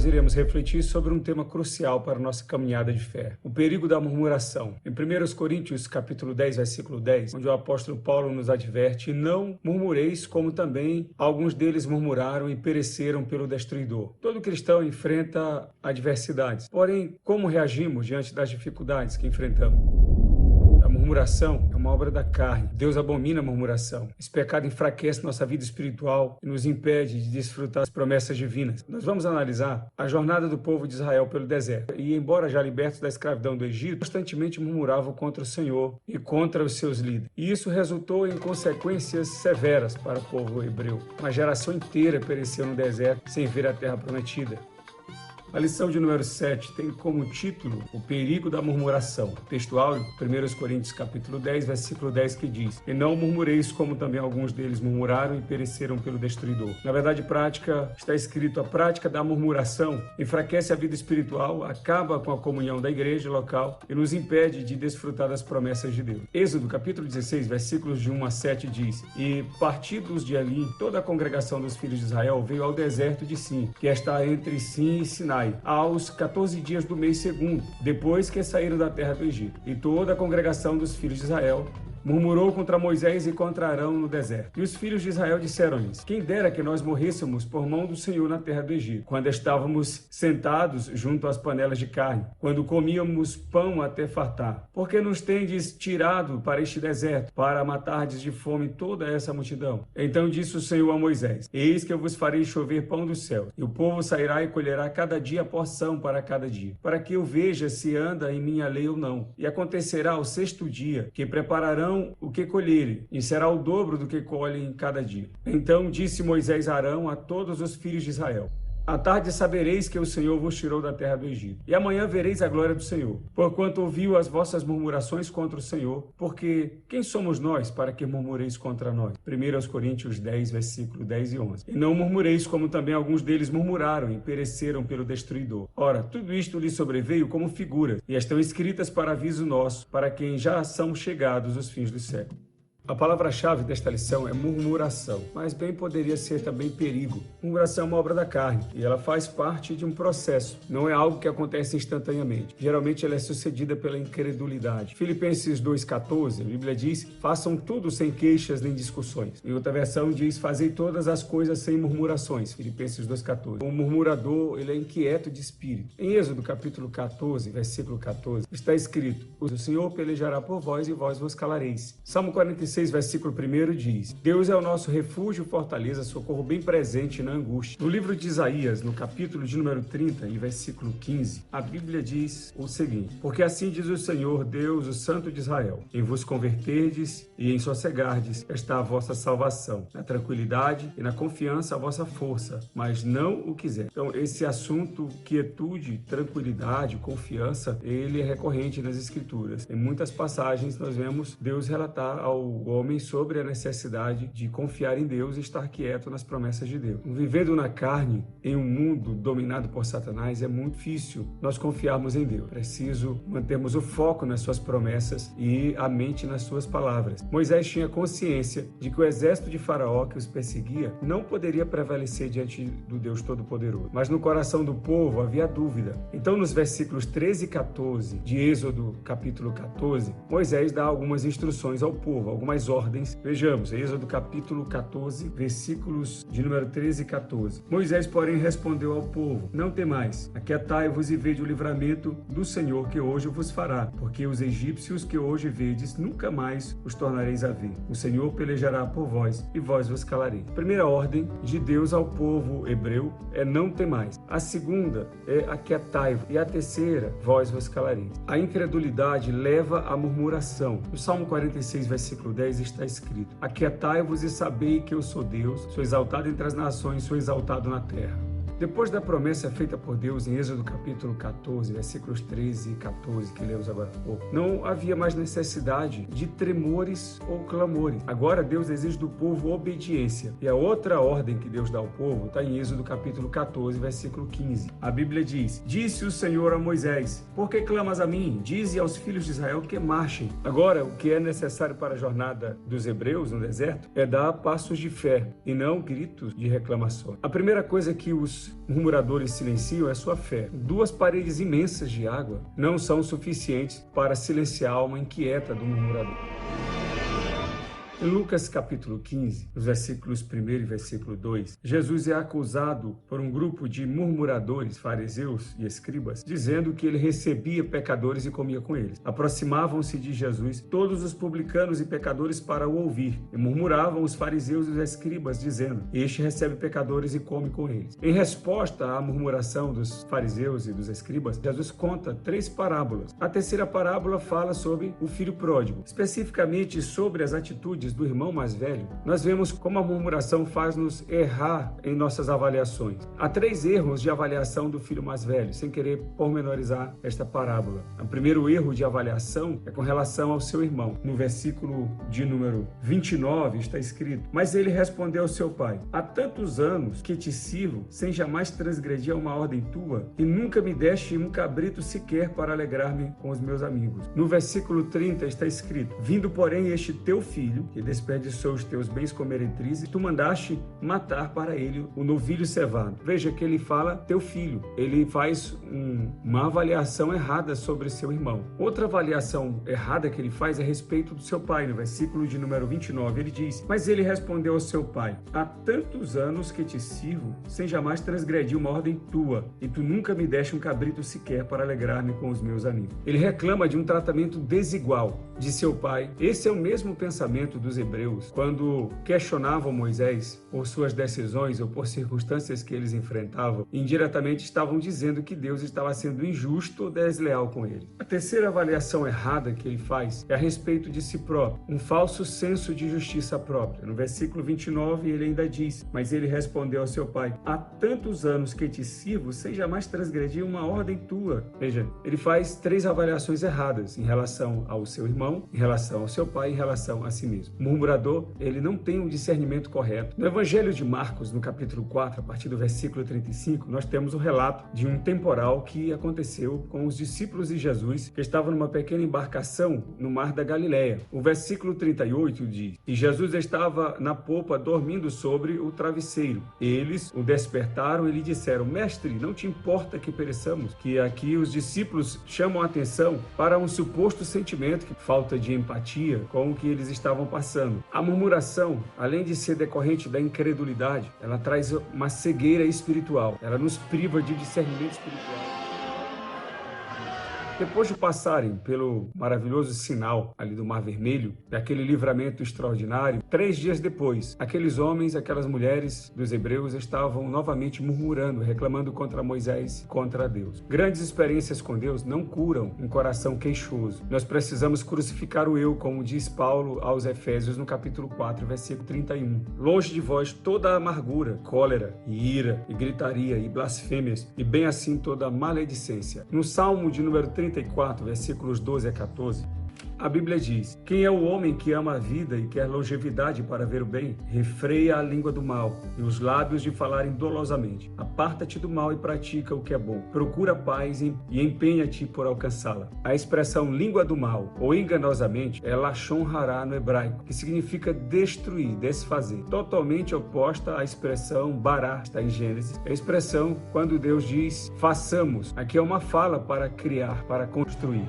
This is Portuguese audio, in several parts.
iremos refletir sobre um tema crucial para a nossa caminhada de fé, o perigo da murmuração. Em 1 Coríntios, capítulo 10, versículo 10, onde o apóstolo Paulo nos adverte: não murmureis como também alguns deles murmuraram e pereceram pelo destruidor. Todo cristão enfrenta adversidades. Porém, como reagimos diante das dificuldades que enfrentamos? A murmuração é uma obra da carne. Deus abomina a murmuração. Esse pecado enfraquece nossa vida espiritual e nos impede de desfrutar das promessas divinas. Nós vamos analisar a jornada do povo de Israel pelo deserto. E, embora já libertos da escravidão do Egito, constantemente murmuravam contra o Senhor e contra os seus líderes. E isso resultou em consequências severas para o povo hebreu. Uma geração inteira pereceu no deserto sem ver a terra prometida. A lição de número 7 tem como título o perigo da murmuração. O texto áureo, 1 Coríntios capítulo 10, versículo 10, que diz: e não murmureis como também alguns deles murmuraram e pereceram pelo destruidor. Na verdade prática, está escrito: a prática da murmuração enfraquece a vida espiritual, acaba com a comunhão da igreja local e nos impede de desfrutar das promessas de Deus. Êxodo capítulo 16, versículos de 1 a 7 diz: e partidos de ali, toda a congregação dos filhos de Israel veio ao deserto de Sim, que está entre Sim e Sinai, aos 14 dias do mês segundo, depois que saíram da terra do Egito. E toda a congregação dos filhos de Israel murmurou contra Moisés e contra Arão no deserto. E os filhos de Israel disseram-lhes: quem dera que nós morrêssemos por mão do Senhor na terra do Egito, quando estávamos sentados junto às panelas de carne, quando comíamos pão até fartar. Porque nos tendes tirado para este deserto, para matardes de fome toda essa multidão? Então disse o Senhor a Moisés: eis que eu vos farei chover pão do céu, e o povo sairá e colherá cada dia a porção para cada dia, para que eu veja se anda em minha lei ou não. E acontecerá ao sexto dia, que prepararão o que colherem, e será o dobro do que colhem cada dia. Então disse Moisés a Arão, a todos os filhos de Israel: à tarde sabereis que o Senhor vos tirou da terra do Egito, e amanhã vereis a glória do Senhor, porquanto ouviu as vossas murmurações contra o Senhor, porque quem somos nós para que murmureis contra nós? 1 Coríntios 10, versículo 10 e 11. E não murmureis como também alguns deles murmuraram e pereceram pelo destruidor. Ora, tudo isto lhes sobreveio como figuras, e estão escritas para aviso nosso, para quem já são chegados os fins do século. A palavra-chave desta lição é murmuração, mas bem poderia ser também perigo. Murmuração é uma obra da carne e ela faz parte de um processo, não é algo que acontece instantaneamente. Geralmente ela é sucedida pela incredulidade. Filipenses 2,14, a Bíblia diz: façam tudo sem queixas nem discussões. Em outra versão diz: fazei todas as coisas sem murmurações. Filipenses 2,14. O murmurador, ele é inquieto de espírito. Em Êxodo capítulo 14, versículo 14, está escrito: o Senhor pelejará por vós e vós vos calareis. Salmo 46, versículo 1 diz: Deus é o nosso refúgio, fortaleza, socorro bem presente na angústia. No livro de Isaías, no capítulo de número 30 e versículo 15, a Bíblia diz o seguinte: porque assim diz o Senhor Deus, o Santo de Israel: em vos converterdes e em sossegardes está a vossa salvação, na tranquilidade e na confiança a vossa força, mas não o quiser. Então esse assunto, quietude, tranquilidade, confiança, ele é recorrente nas Escrituras. Em muitas passagens nós vemos Deus relatar ao homem sobre a necessidade de confiar em Deus e estar quieto nas promessas de Deus. Vivendo na carne, em um mundo dominado por Satanás, é muito difícil nós confiarmos em Deus. Preciso mantermos o foco nas suas promessas e a mente nas suas palavras. Moisés tinha consciência de que o exército de Faraó que os perseguia não poderia prevalecer diante do Deus Todo-Poderoso. Mas no coração do povo havia dúvida. Então, nos versículos 13 e 14 de Êxodo capítulo 14, Moisés dá algumas instruções ao povo, algumas ordens. Vejamos, Êxodo capítulo 14, versículos de número 13 e 14. Moisés, porém, respondeu ao povo: não temais, aquietai-vos e vede o livramento do Senhor que hoje vos fará, porque os egípcios que hoje vedes, nunca mais os tornareis a ver. O Senhor pelejará por vós e vós vos calareis. A primeira ordem de Deus ao povo hebreu é: não temais. A segunda é: aquietai-vos. E a terceira: vós vos calareis. A incredulidade leva à murmuração. No Salmo 46, versículo 10 está escrito: aquietai-vos e sabei que eu sou Deus, sou exaltado entre as nações, sou exaltado na terra. Depois da promessa feita por Deus em Êxodo capítulo 14, versículos 13 e 14, que lemos agora há pouco, não havia mais necessidade de tremores ou clamores. Agora Deus exige do povo obediência. E a outra ordem que Deus dá ao povo está em Êxodo capítulo 14, versículo 15. A Bíblia diz: disse o Senhor a Moisés: por que clamas a mim? Dize aos filhos de Israel que marchem. Agora, o que é necessário para a jornada dos hebreus no deserto é dar passos de fé e não gritos de reclamação. A primeira coisa que os os murmuradores silenciam é sua fé. 2 paredes imensas de água não são suficientes para silenciar a alma inquieta do murmurador. Em Lucas capítulo 15, nos versículos 1 e versículo 2, Jesus é acusado por um grupo de murmuradores, fariseus e escribas, dizendo que ele recebia pecadores e comia com eles. Aproximavam-se de Jesus todos os publicanos e pecadores para o ouvir, e murmuravam os fariseus e os escribas, dizendo: este recebe pecadores e come com eles. Em resposta à murmuração dos fariseus e dos escribas, Jesus conta 3 parábolas. A terceira parábola fala sobre o filho pródigo, especificamente sobre as atitudes do irmão mais velho. Nós vemos como a murmuração faz-nos errar em nossas avaliações. Há 3 erros de avaliação do filho mais velho, sem querer pormenorizar esta parábola. O primeiro erro de avaliação é com relação ao seu irmão. No versículo de número 29 está escrito: mas ele respondeu ao seu pai: há tantos anos que te sirvo, sem jamais transgredir uma ordem tua, e nunca me deste um cabrito sequer para alegrar-me com os meus amigos. No versículo 30 está escrito: vindo, porém, este teu filho, que desperdiçou os teus bens com meretriz, e tu mandaste matar para ele o novilho cevado. Veja que ele fala teu filho. Ele faz uma avaliação errada sobre seu irmão. Outra avaliação errada que ele faz é a respeito do seu pai. No versículo de número 29, ele diz: mas ele respondeu ao seu pai: há tantos anos que te sirvo, sem jamais transgredir uma ordem tua, e tu nunca me deste um cabrito sequer para alegrar-me com os meus amigos. Ele reclama de um tratamento desigual de seu pai. Esse é o mesmo pensamento dos hebreus quando questionavam Moisés por suas decisões ou por circunstâncias que eles enfrentavam. Indiretamente estavam dizendo que Deus estava sendo injusto ou desleal com ele. A terceira avaliação errada que ele faz é a respeito de si próprio, um falso senso de justiça própria. No versículo 29 ele ainda diz: mas ele respondeu ao seu pai: há tantos anos que te sirvo, sem jamais transgredir uma ordem tua. Veja, ele faz 3 avaliações erradas em relação ao seu irmão, em relação ao seu pai, em relação a si mesmo. O murmurador, ele não tem um discernimento correto. No Evangelho de Marcos, no capítulo 4, a partir do versículo 35, nós temos o relato de um temporal que aconteceu com os discípulos de Jesus, que estavam numa pequena embarcação no mar da Galileia. O versículo 38 diz: e Jesus estava na popa dormindo sobre o travesseiro. Eles o despertaram e lhe disseram: mestre, não te importa que pereçamos? Que aqui os discípulos chamam a atenção para um suposto sentimento de falta de empatia com o que eles estavam passando. A murmuração, além de ser decorrente da incredulidade, ela traz uma cegueira espiritual. Ela nos priva de discernimento espiritual. Depois de passarem pelo maravilhoso sinal ali do Mar Vermelho, daquele livramento extraordinário, 3 dias depois, aqueles homens, aquelas mulheres dos hebreus estavam novamente murmurando, reclamando contra Moisés, contra Deus. Grandes experiências com Deus não curam um coração queixoso. Nós precisamos crucificar o eu, como diz Paulo aos Efésios no capítulo 4, versículo 31. Longe de vós toda a amargura, cólera, e ira, e gritaria, e blasfêmias, e bem assim toda a maledicência. No Salmo de número 34, versículos 12 a 14, a Bíblia diz: quem é o homem que ama a vida e quer longevidade para ver o bem? Refreia a língua do mal e os lábios de falarem dolosamente. Aparta-te do mal e pratica o que é bom. Procura a paz e empenha-te por alcançá-la. A expressão língua do mal, ou enganosamente, é lashon hará no hebraico, que significa destruir, desfazer. Totalmente oposta à expressão bará, está em Gênesis. É a expressão quando Deus diz façamos. Aqui é uma fala para criar, para construir.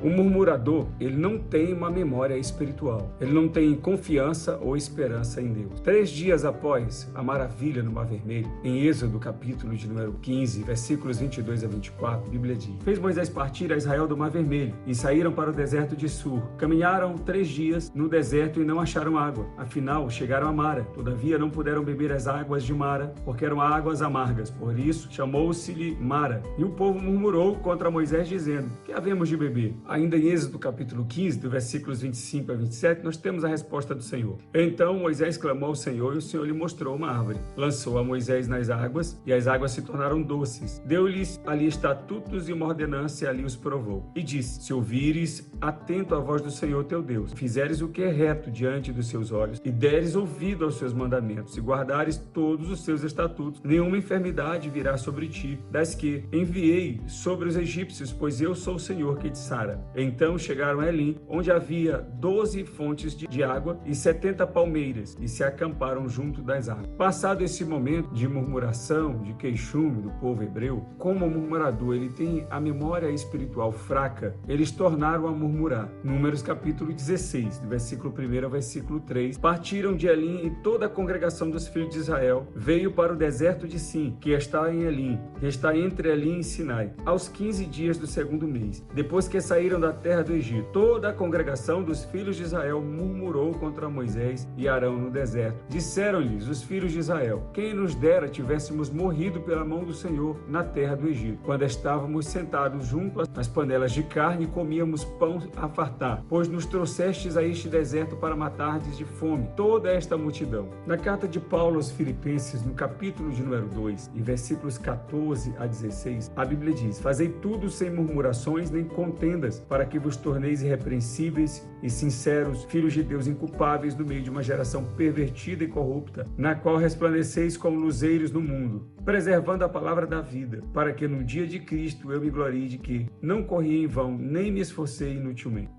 O murmurador, ele não tem uma memória espiritual. Ele não tem confiança ou esperança em Deus. 3 dias após a maravilha no Mar Vermelho, em Êxodo, capítulo de número 15, versículos 22 a 24, a Bíblia diz: fez Moisés partir a Israel do Mar Vermelho e saíram para o deserto de Sur. Caminharam 3 dias no deserto e não acharam água. Afinal, chegaram a Mara. Todavia, não puderam beber as águas de Mara, porque eram águas amargas. Por isso, chamou-se-lhe Mara. E o povo murmurou contra Moisés, dizendo: que havemos de beber? Ainda em Êxodo capítulo 15, do versículos 25 a 27, nós temos a resposta do Senhor. Então Moisés clamou ao Senhor e o Senhor lhe mostrou uma árvore. Lançou a Moisés nas águas e as águas se tornaram doces. Deu-lhes ali estatutos e uma ordenança e ali os provou. E disse: se ouvires atento à voz do Senhor teu Deus, fizeres o que é reto diante dos seus olhos e deres ouvido aos seus mandamentos e guardares todos os seus estatutos, nenhuma enfermidade virá sobre ti, das que enviei sobre os egípcios, pois eu sou o Senhor que te sara. Então chegaram a Elim, onde havia 12 fontes de água e 70 palmeiras, e se acamparam junto das águas. Passado esse momento de murmuração, de queixume do povo hebreu, como o murmurador ele tem a memória espiritual fraca, eles tornaram a murmurar. Números capítulo 16, do versículo 1 ao versículo 3, partiram de Elim e toda a congregação dos filhos de Israel veio para o deserto de Sim, que está em Elim, que está entre Elim e Sinai, aos 15 dias do segundo mês, depois que saíram da terra do Egito. Toda a congregação dos filhos de Israel murmurou contra Moisés e Arão no deserto. Disseram-lhes os filhos de Israel: quem nos dera tivéssemos morrido pela mão do Senhor na terra do Egito, quando estávamos sentados junto às panelas de carne e comíamos pão a fartar, pois nos trouxestes a este deserto para matardes de fome toda esta multidão. Na carta de Paulo aos Filipenses, no capítulo de número 2, em versículos 14 a 16, a Bíblia diz: fazei tudo sem murmurações nem contendas, para que vos torneis irrepreensíveis e sinceros, filhos de Deus inculpáveis no meio de uma geração pervertida e corrupta, na qual resplandeceis como luzeiros no mundo, preservando a palavra da vida, para que no dia de Cristo eu me glorie de que não corri em vão, nem me esforcei inutilmente.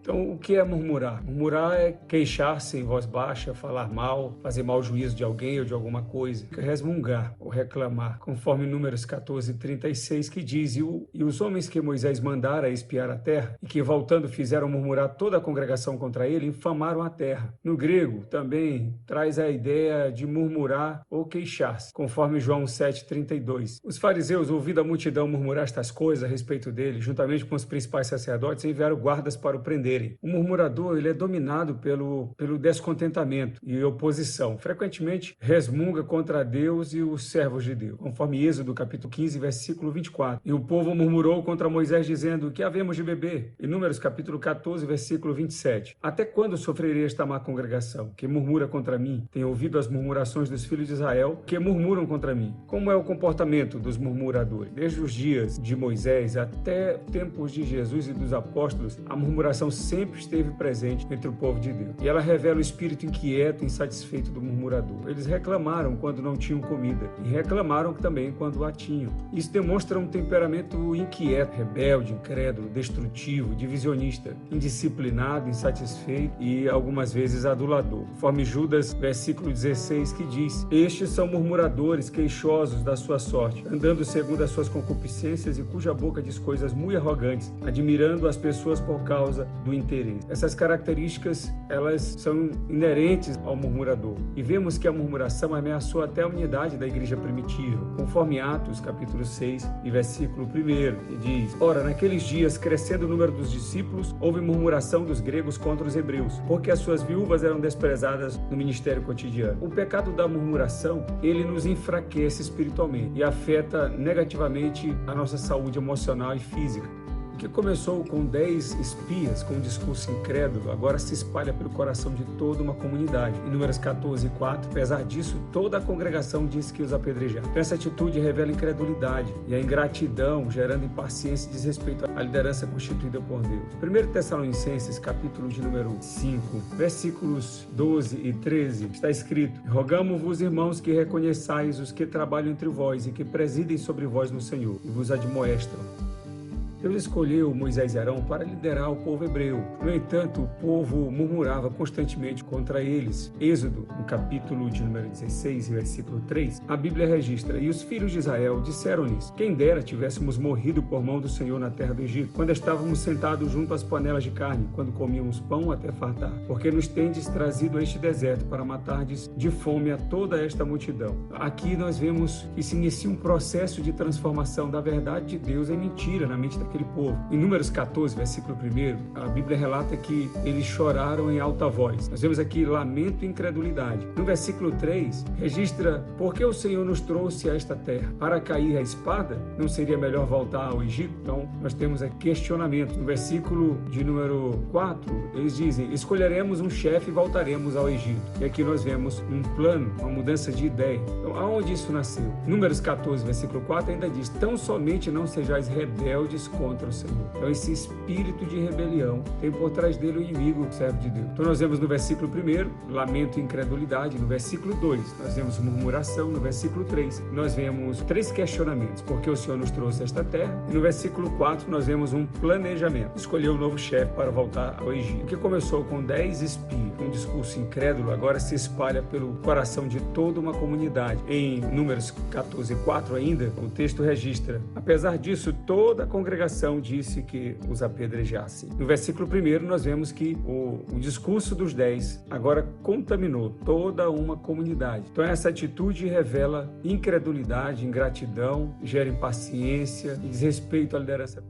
Então, o que é murmurar? Murmurar é queixar-se em voz baixa, falar mal, fazer mau juízo de alguém ou de alguma coisa. Resmungar ou reclamar, conforme Números 14:36, que diz: E os homens que Moisés mandara espiar a terra, e que voltando fizeram murmurar toda a congregação contra ele, infamaram a terra. No grego, também traz a ideia de murmurar ou queixar-se, conforme João 7:32. Os fariseus, ouvindo a multidão murmurar estas coisas a respeito dele, juntamente com os principais sacerdotes, enviaram guardas para o prender. O murmurador ele é dominado pelo descontentamento e oposição. Frequentemente resmunga contra Deus e os servos de Deus, conforme Êxodo capítulo 15, versículo 24. E o povo murmurou contra Moisés, dizendo: que havemos de beber? Em Números capítulo 14, versículo 27. Até quando sofrerei esta má congregação, que murmura contra mim? Tenho ouvido as murmurações dos filhos de Israel, que murmuram contra mim. Como é o comportamento dos murmuradores? Desde os dias de Moisés até tempos de Jesus e dos apóstolos, a murmuração sempre esteve presente entre o povo de Deus. E ela revela o espírito inquieto e insatisfeito do murmurador. Eles reclamaram quando não tinham comida e reclamaram também quando a tinham. Isso demonstra um temperamento inquieto, rebelde, incrédulo, destrutivo, divisionista, indisciplinado, insatisfeito e algumas vezes adulador. Conforme Judas, versículo 16, que diz: estes são murmuradores, queixosos da sua sorte, andando segundo as suas concupiscências e cuja boca diz coisas muito arrogantes, admirando as pessoas por causa do interesse. Essas características, elas são inerentes ao murmurador. E vemos que a murmuração ameaçou até a unidade da igreja primitiva, conforme Atos, capítulo 6, e versículo 1, que diz: ora, naqueles dias, crescendo o número dos discípulos, houve murmuração dos gregos contra os hebreus, porque as suas viúvas eram desprezadas no ministério cotidiano. O pecado da murmuração, ele nos enfraquece espiritualmente e afeta negativamente a nossa saúde emocional e física. Que começou com 10 espias com um discurso incrédulo, agora se espalha pelo coração de toda uma comunidade. Em Números 14:4, apesar disso, toda a congregação disse que os apedrejaram. Essa atitude revela incredulidade e a ingratidão, gerando impaciência e desrespeito à liderança constituída por Deus. 1 Tessalonicenses, capítulo de número 5, versículos 12 e 13, está escrito: rogamo-vos, irmãos, que reconheçais os que trabalham entre vós e que presidem sobre vós no Senhor e vos admoestam. Deus escolheu Moisés e Arão para liderar o povo hebreu. No entanto, o povo murmurava constantemente contra eles. Êxodo, no capítulo de número 16, versículo 3, a Bíblia registra: e os filhos de Israel disseram-lhes: quem dera tivéssemos morrido por mão do Senhor na terra do Egito, quando estávamos sentados junto às panelas de carne, quando comíamos pão até fartar, porque nos tendes trazido a este deserto para matardes de fome a toda esta multidão. Aqui nós vemos que se inicia um processo de transformação da verdade de Deus em mentira na mente daquele povo. Em Números 14, versículo 1, a Bíblia relata que eles choraram em alta voz. Nós vemos aqui lamento e incredulidade. No versículo 3, registra: porque o Senhor nos trouxe a esta terra? Para cair a espada? Não seria melhor voltar ao Egito? Então, nós temos aqui questionamento. No versículo de número 4, eles dizem: escolheremos um chefe e voltaremos ao Egito. E aqui nós vemos um plano, uma mudança de ideia. Então, aonde isso nasceu? Números 14, versículo 4 ainda diz: tão somente não sejais rebeldes contra o Senhor. Então esse espírito de rebelião tem por trás dele o inimigo, o servo de Deus. Então nós vemos no versículo 1, lamento e incredulidade. No versículo 2, nós vemos murmuração. No versículo 3, nós vemos 3 questionamentos. Por que o Senhor nos trouxe a esta terra? E no versículo 4, nós vemos um planejamento. Escolheu um novo chefe para voltar ao Egito. O que começou com 10 espias, um discurso incrédulo, agora se espalha pelo coração de toda uma comunidade. Em Números 14:4 ainda, o texto registra: apesar disso, toda a congregação disse que os apedrejassem. No versículo 1, nós vemos que o discurso dos 10 agora contaminou toda uma comunidade. Então essa atitude revela incredulidade, ingratidão, gera impaciência e desrespeito à liderança.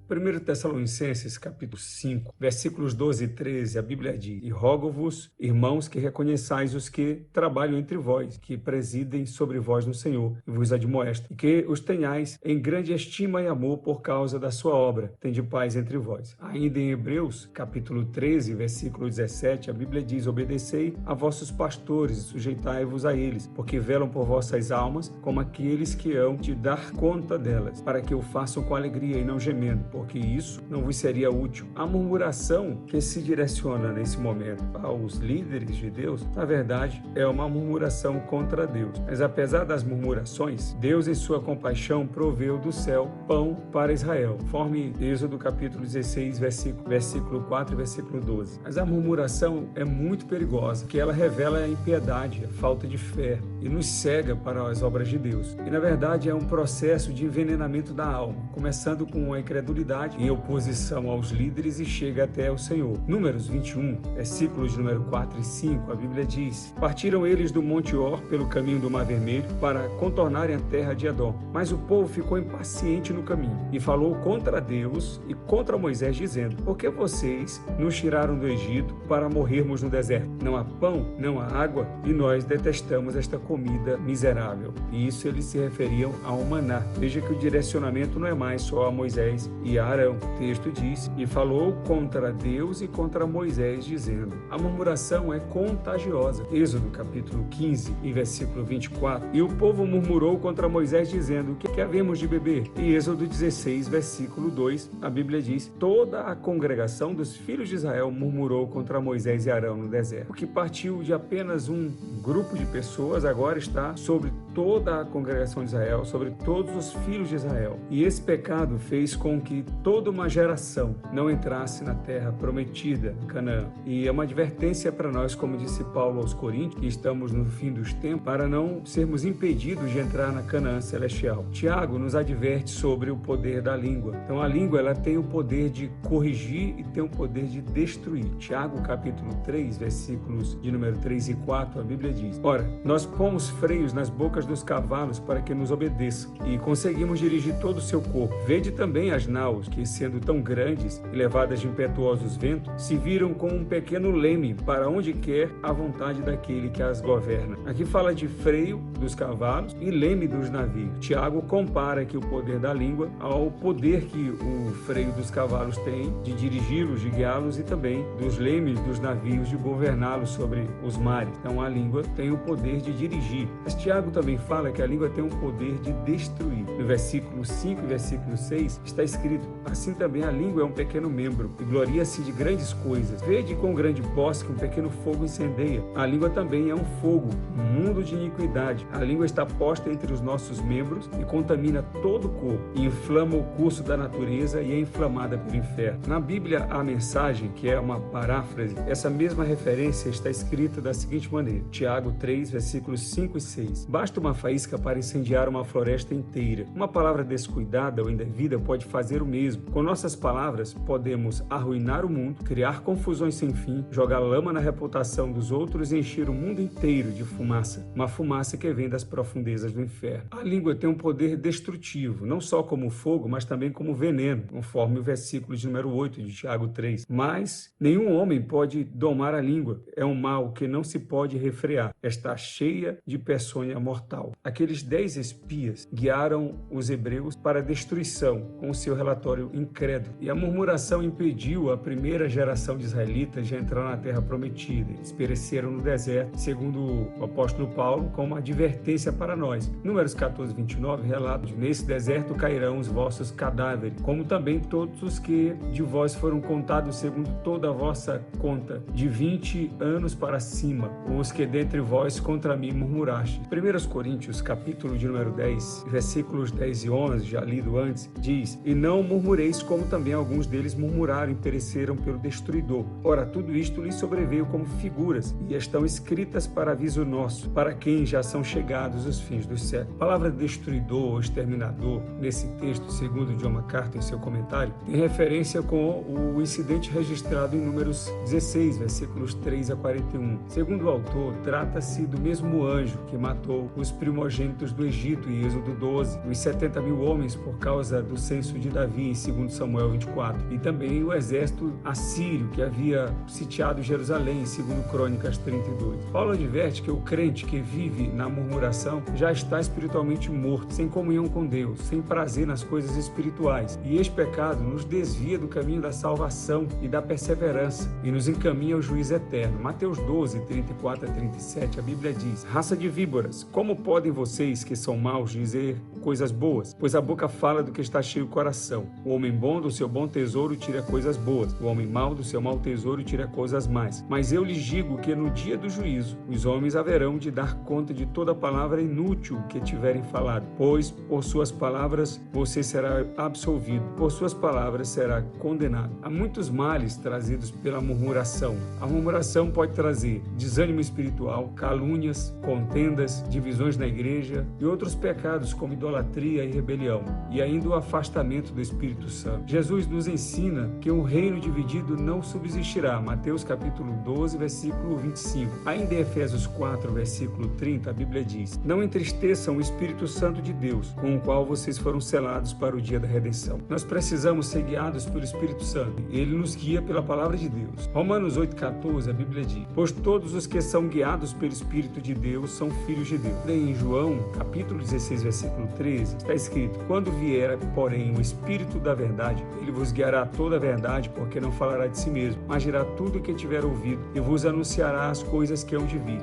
1 Tessalonicenses, capítulo 5, versículos 12 e 13, a Bíblia diz: e rogo-vos, irmãos, que reconheçais os que trabalham entre vós, que presidem sobre vós no Senhor, e vos admoestam, e que os tenhais em grande estima e amor por causa da sua obra. Tende paz entre vós. Ainda em Hebreus, capítulo 13, versículo 17, a Bíblia diz: obedecei a vossos pastores e sujeitai-vos a eles, porque velam por vossas almas, como aqueles que hão de dar conta delas, para que o façam com alegria e não gemendo, porque isso não vos seria útil. A murmuração que se direciona nesse momento aos líderes de Deus, na verdade, é uma murmuração contra Deus. Mas apesar das murmurações, Deus em sua compaixão proveu do céu pão para Israel, conforme Êxodo capítulo 16, versículo 4 e versículo 12. Mas a murmuração é muito perigosa, porque ela revela a impiedade, a falta de fé e nos cega para as obras de Deus. E na verdade é um processo de envenenamento da alma, começando com a incredulidade em oposição aos líderes e chega até o Senhor. Números 21, versículos de número 4 e 5, a Bíblia diz: partiram eles do Monte Or pelo caminho do Mar Vermelho para contornarem a terra de Edom. Mas o povo ficou impaciente no caminho e falou contra Deus e contra Moisés, dizendo: por que vocês nos tiraram do Egito para morrermos no deserto? Não há pão, não há água, e nós detestamos esta comida miserável. E isso eles se referiam ao maná. Veja que o direcionamento não é mais só a Moisés e a Arão. O texto diz: e falou contra Deus e contra Moisés, dizendo. A murmuração é contagiosa. Êxodo capítulo 15 e versículo 24. E o povo murmurou contra Moisés, dizendo: o que havemos de beber? E Êxodo 16, versículo 2, a Bíblia diz: toda a congregação dos filhos de Israel murmurou contra Moisés e Arão no deserto. O que partiu de apenas um grupo de pessoas agora está sobre toda a congregação de Israel, sobre todos os filhos de Israel. E esse pecado fez com que toda uma geração não entrasse na terra prometida, Canaã. E é uma advertência para nós, como disse Paulo aos Coríntios, que estamos no fim dos tempos, para não sermos impedidos de entrar na Canaã celestial. Tiago nos adverte sobre o poder da língua. Então a língua, ela tem o poder de corrigir e tem o poder de destruir. Tiago capítulo 3, versículos de número 3 e 4, a Bíblia diz: ora, nós pomos freios nas bocas dos cavalos para que nos obedeçam, e conseguimos dirigir todo o seu corpo. Vede também as naus, que sendo tão grandes e levadas de impetuosos ventos, se viram como um pequeno leme para onde quer a vontade daquele que as governa. Aqui fala de freio dos cavalos e leme dos navios. Tiago compara aqui o poder da língua ao poder que o freio dos cavalos tem de dirigi-los, de guiá-los, e também dos lemes dos navios de governá-los sobre os mares. Então a língua tem o poder de dirigir. Mas Tiago também fala que a língua tem o poder de destruir. No versículo 5 e versículo 6 está escrito: assim também a língua é um pequeno membro e gloria-se de grandes coisas. Vede com grande bosque um pequeno fogo incendeia. A língua também é um fogo, um mundo de iniquidade. A língua está posta entre os nossos membros e contamina todo o corpo, e inflama o curso da natureza e é inflamada pelo inferno. Na Bíblia, a Mensagem, que é uma paráfrase, essa mesma referência está escrita da seguinte maneira: Tiago 3, versículos 5 e 6. Basta uma faísca para incendiar uma floresta inteira. Uma palavra descuidada ou indevida pode fazer o mesmo. Com nossas palavras, podemos arruinar o mundo, criar confusões sem fim, jogar lama na reputação dos outros e encher o mundo inteiro de fumaça. Uma fumaça que vem das profundezas do inferno. A língua tem um poder destrutivo, não só como fogo, mas também como veneno, conforme o versículo de número 8 de Tiago 3. Mas nenhum homem pode domar a língua. É um mal que não se pode refrear. Está cheia de peçonha mortal. mortal. Aqueles 10 espias guiaram os hebreus para a destruição com o seu relatório incrédulo. E a murmuração impediu a primeira geração de israelitas de entrar na terra prometida. Eles pereceram no deserto, segundo o apóstolo Paulo, como uma advertência para nós. Números 14, 29 relata: nesse deserto cairão os vossos cadáveres, como também todos os que de vós foram contados segundo toda a vossa conta, de 20 anos para cima, os que dentre vós contra mim murmuraste. 1 Coríntios, capítulo de número 10, versículos 10 e 11, já lido antes, diz: e não murmureis como também alguns deles murmuraram e pereceram pelo destruidor. Ora, tudo isto lhes sobreveio como figuras, e estão escritas para aviso nosso, para quem já são chegados os fins dos séculos. A palavra destruidor ou exterminador, nesse texto, segundo John MacArthur em seu comentário, tem referência com o incidente registrado em Números 16, versículos 3 a 41. Segundo o autor, trata-se do mesmo anjo que matou os primogênitos do Egito em Êxodo 12, os 70 mil homens por causa do censo de Davi em 2 Samuel 24, e também o exército assírio que havia sitiado Jerusalém em 2 Crônicas 32. Paulo adverte que o crente que vive na murmuração já está espiritualmente morto, sem comunhão com Deus, sem prazer nas coisas espirituais, e este pecado nos desvia do caminho da salvação e da perseverança e nos encaminha ao juízo eterno. Mateus 12, 34 a 37, a Bíblia diz: raça de víboras, como podem vocês que são maus dizer coisas boas? Pois a boca fala do que está cheio o coração. O homem bom do seu bom tesouro tira coisas boas, o homem mau do seu mau tesouro tira coisas más. Mas eu lhes digo que no dia do juízo os homens haverão de dar conta de toda palavra inútil que tiverem falado, pois por suas palavras você será absolvido, por suas palavras será condenado. Há muitos males trazidos pela murmuração. A murmuração pode trazer desânimo espiritual, calúnias, contendas, divisões na igreja e outros pecados como idolatria e rebelião, e ainda o afastamento do Espírito Santo. Jesus nos ensina que um reino dividido não subsistirá. Mateus capítulo 12, versículo 25. Ainda em Efésios 4, versículo 30, a Bíblia diz: não entristeçam o Espírito Santo de Deus, com o qual vocês foram selados para o dia da redenção. Nós precisamos ser guiados pelo Espírito Santo. Ele nos guia pela palavra de Deus. Romanos 8,14, a Bíblia diz: pois todos os que são guiados pelo Espírito de Deus são filhos de Deus. Em João, capítulo 16, versículo 13, está escrito: quando vier, porém, o Espírito da verdade, ele vos guiará a toda a verdade, porque não falará de si mesmo, mas dirá tudo o que tiver ouvido e vos anunciará as coisas que hão de vir.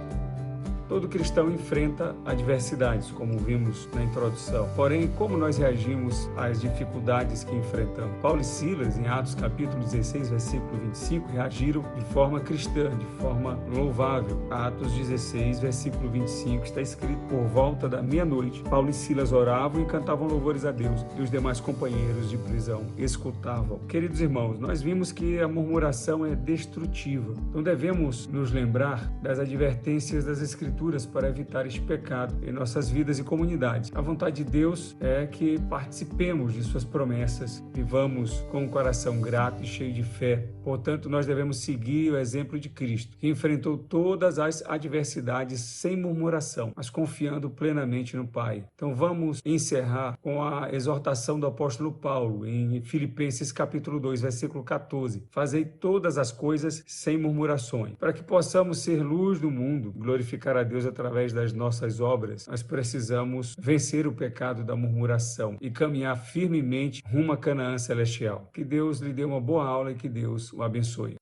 Todo cristão enfrenta adversidades, como vimos na introdução. Porém, como nós reagimos às dificuldades que enfrentamos? Paulo e Silas, em Atos capítulo 16, versículo 25, reagiram de forma cristã, de forma louvável. Atos 16, versículo 25, está escrito: por volta da meia-noite, Paulo e Silas oravam e cantavam louvores a Deus, e os demais companheiros de prisão escutavam. Queridos irmãos, nós vimos que a murmuração é destrutiva. Então devemos nos lembrar das advertências das Escrituras para evitar este pecado em nossas vidas e comunidades. A vontade de Deus é que participemos de suas promessas, vivamos com um coração grato e cheio de fé. Portanto, nós devemos seguir o exemplo de Cristo, que enfrentou todas as adversidades sem murmuração, mas confiando plenamente no Pai. Então vamos encerrar com a exortação do apóstolo Paulo em Filipenses capítulo 2, versículo 14: fazei todas as coisas sem murmurações, para que possamos ser luz do mundo, glorificar a Deus através das nossas obras. Nós precisamos vencer o pecado da murmuração e caminhar firmemente rumo a Canaã celestial. Que Deus lhe dê uma boa aula e que Deus o abençoe.